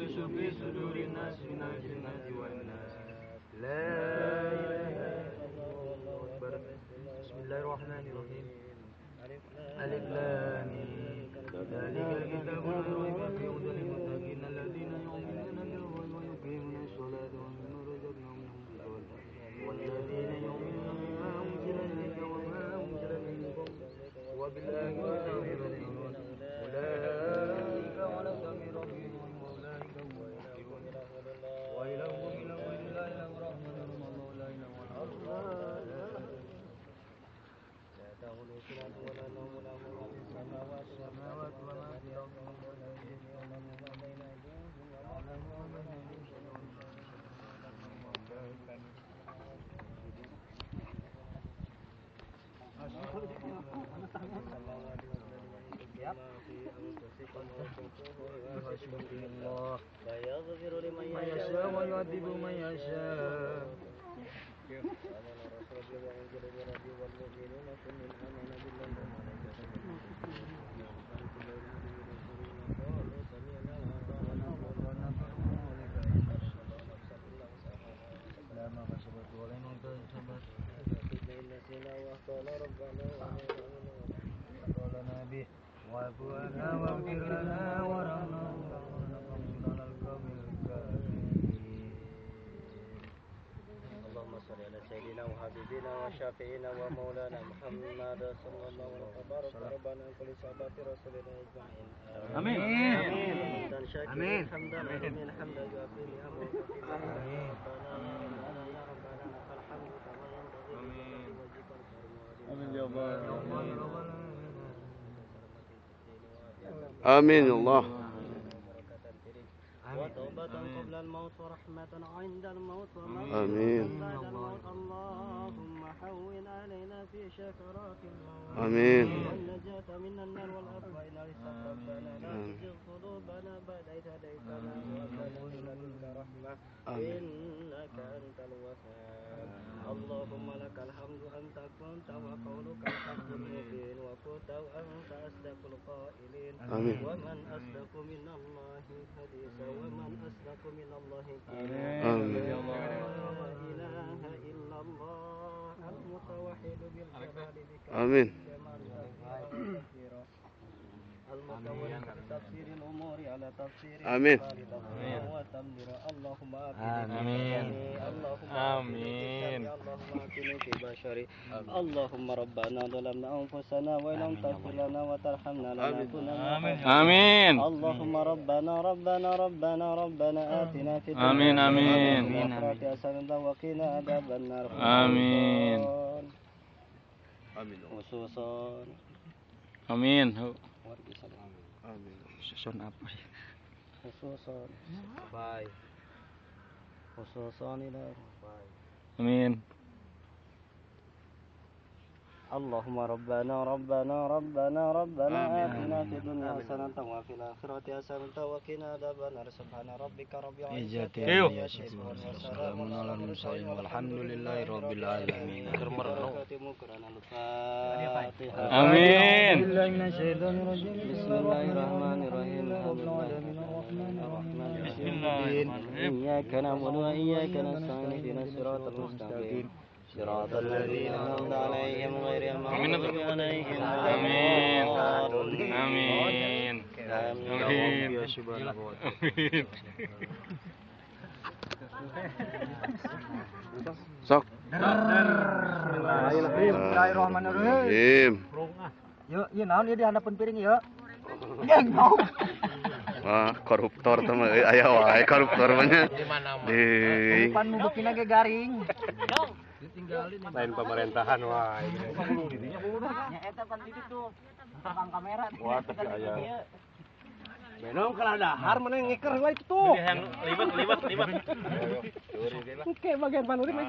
يوسوس في صدور الناس من الجنة والناس لا إله إلا الله أكبر. بسم الله الرحمن الرحيم. ألف لام ميم ذلك الكتاب لا ريب فيه هدى للمتقين الذين يؤمنون بالغيب ويقيمون الصلاة ومما رزقناهم ينفقون والذين يؤمنون بما أنزل إليك وما أنزل من قبلك وبالآخرة هم يوقنون أولئك على هدى من ربهم وأولئك هم المفلحون. وإلهكم إله واحد لا إله الرحمن الرحيم الله لا إله إلا الله لا تأخذه سنة ولا نوم له ما في السماوات وما في الأرض ولا يجري وما بين أيديهم ويعلم ما بين أيديهم لا يغفر لمن يشاء ويعذب من يشاء. واغفر لنا وارحمنا وانصرنا على القوم الكافرين. اللهم صل على سيدنا وحبيبنا وشافعنا ومولانا محمد صلى الله عليه وسلم. تبارك ربنا كل صحابة رسولنا اجمعين. امين امين امين حمدا امين حمدا يوافي نعمه امين ربنا يا ربنا لك الحمد كما ينبغي لوجهك الكريم. امين يا الله. آمين يا الله. وتوبة قبل الموت ورحمة عند الموت آمين. بعد الموت. اللهم حون علينا في شكرات الموت. آمين. والنجاة من النار والعفو إن رزقك ربنا لا تزغ قلوبنا بعد إذ هديتنا وهب لنا من لدنك رحمة إنك أنت الوهاب. اللهم لك الحمد أنت كنت وقولك الحق المبين وكنت وأنت أصدق القائلين. ومن أصدق من الله حديثا ومن أصدق من الله قيلا. لا إله إلا الله المتوحد بالجلال آمين. المتوحد بتفسير الأمور على تفسير آمين. وتمدير. اللهم آمين. اللهم آمين. اللهم آمين في بشري. اللهم ربنا ظلمنا أنفسنا وإن لم تغفر لنا وترحمنا لنكونن. آمين. اللهم ربنا آتنا في الدنيا حسنة حسنة وقنا عذاب النار. آمين. خصوصا Amin. Amin. Susun apa ya? خصوصا إلى Amin. اللهم ربنا آتنا في الدنيا حسنة وفي الآخرة حسنة وقنا عذاب النار. سبحان ربك رب العزة عما يصفون وسلام على المرسلين والحمد لله رب العالمين. Amin. بسم الله الرحمن الرحيم. إياك نعبد وإياك نستعين اهدنا الصراط المستقيم صراط الذين أنعمت عليهم غير المغضوب عليهم. Amin. Amin. Amin. Sok. Bismillahirrahmanirrahim. Yuk, ieu naon ieu di handapeun piring yuk. Wah, koruptor teman aya wae koruptor mah nya. Di Pan nu beukina ge garing. Lain pemerintahan wae. Nya eta pan di ditu. Tukang kamera. Wah, tapi aya. Benom kalau dahar mana ngiker wae kitu. Libat. Oke, bagian panuri mah.